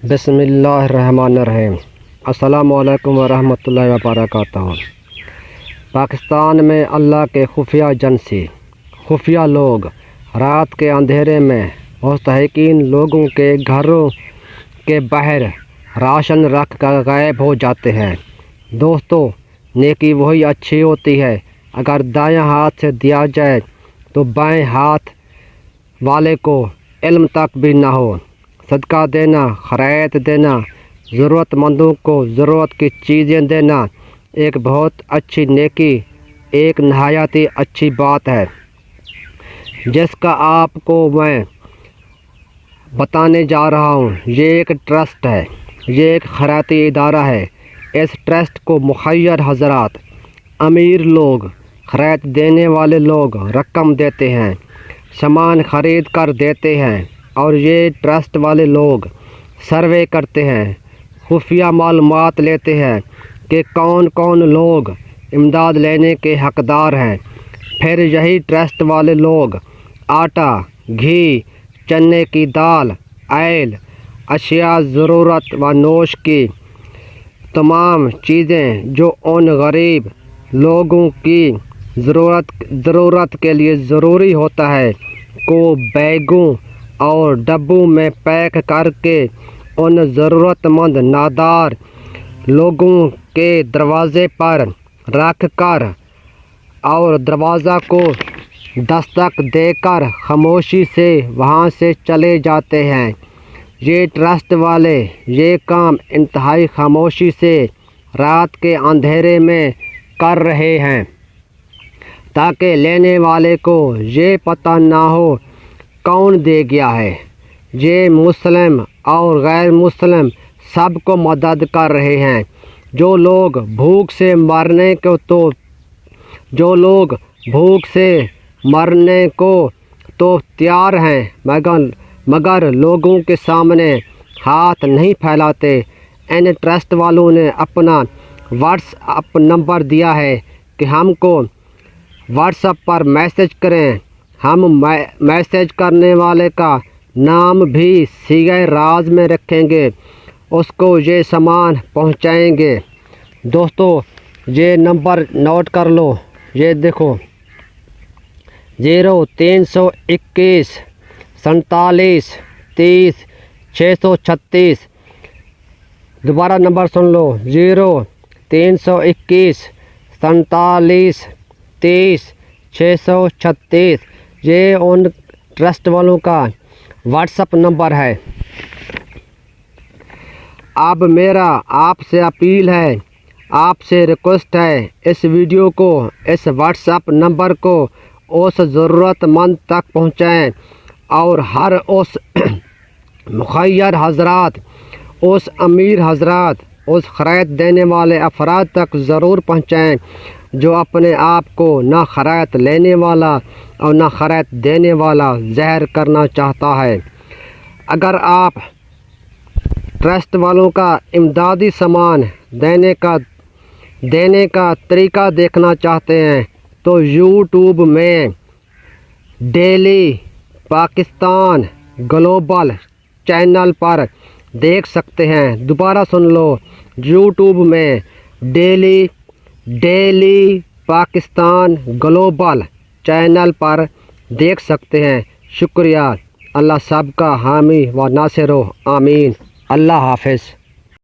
بسم اللہ الرحمن الرحیم۔ السلام علیکم ورحمۃ اللہ وبرکاتہ۔ پاکستان میں اللہ کے خفیہ ایجنسی خفیہ لوگ رات کے اندھیرے میں مستحقین لوگوں کے گھروں کے باہر راشن رکھ کر غائب ہو جاتے ہیں۔ دوستو، نیکی وہی اچھی ہوتی ہے اگر دائیں ہاتھ سے دیا جائے تو بائیں ہاتھ والے کو علم تک بھی نہ ہو۔ صدقہ دینا، خیرات دینا، ضرورت مندوں کو ضرورت کی چیزیں دینا ایک بہت اچھی نیکی، ایک نہایت ہی اچھی بات ہے جس کا آپ کو میں بتانے جا رہا ہوں۔ یہ ایک ٹرسٹ ہے، یہ ایک خیراتی ادارہ ہے۔ اس ٹرسٹ کو مخیر حضرات، امیر لوگ، خیرات دینے والے لوگ رقم دیتے ہیں، سامان خرید کر دیتے ہیں، اور یہ ٹرسٹ والے لوگ سروے کرتے ہیں، خفیہ معلومات لیتے ہیں کہ کون کون لوگ امداد لینے کے حقدار ہیں۔ پھر یہی ٹرسٹ والے لوگ آٹا، گھی، چنے کی دال، آئل، اشیاء ضرورت و نوش کی تمام چیزیں جو ان غریب لوگوں کی ضرورت کے لیے ضروری ہوتا ہے کو بیگوں اور ڈبوں میں پیک کر کے ان ضرورت مند نادار لوگوں کے دروازے پر رکھ کر اور دروازہ کو دستک دے کر خاموشی سے وہاں سے چلے جاتے ہیں۔ یہ ٹرسٹ والے یہ کام انتہائی خاموشی سے رات کے اندھیرے میں کر رہے ہیں تاکہ لینے والے کو یہ پتہ نہ ہو کون دے گیا ہے۔ یہ مسلم اور غیر مسلم سب کو مدد کر رہے ہیں۔ جو لوگ بھوک سے مرنے کو تو تیار ہیں مگر لوگوں کے سامنے ہاتھ نہیں پھیلاتے۔ ان ٹرسٹ والوں نے اپنا واٹس ایپ نمبر دیا ہے کہ ہم کو واٹس ایپ پر میسج کریں۔ ہم میسج کرنے والے کا نام بھی صیغہ راز میں رکھیں گے، اس کو یہ سامان پہنچائیں گے۔ دوستو، یہ نمبر نوٹ کر لو، یہ دیکھو 0321 47 30 636۔ دوبارہ نمبر سن لو، 0321 47 30 636۔ یہ ان ٹرسٹ والوں کا واٹس ایپ نمبر ہے۔ اب میرا آپ سے اپیل ہے، آپ سے ریکویسٹ ہے، اس ویڈیو کو، اس واٹس ایپ نمبر کو اس ضرورت مند تک پہنچائیں اور ہر اس مخیر حضرات، اس امیر حضرات، اس خیرات دینے والے افراد تک ضرور پہنچائیں جو اپنے آپ کو نہ خیرات لینے والا اور نہ خیرات دینے والا ظاہر کرنا چاہتا ہے۔ اگر آپ ٹرسٹ والوں کا امدادی سامان دینے کا طریقہ دیکھنا چاہتے ہیں تو یوٹیوب میں ڈیلی پاکستان گلوبل چینل پر دیکھ سکتے ہیں۔ دوبارہ سن لو، یوٹیوب میں ڈیلی پاکستان گلوبل چینل پر دیکھ سکتے ہیں۔ شکریہ۔ اللہ سب کا حامی و ناصر ہو، آمین۔ اللہ حافظ۔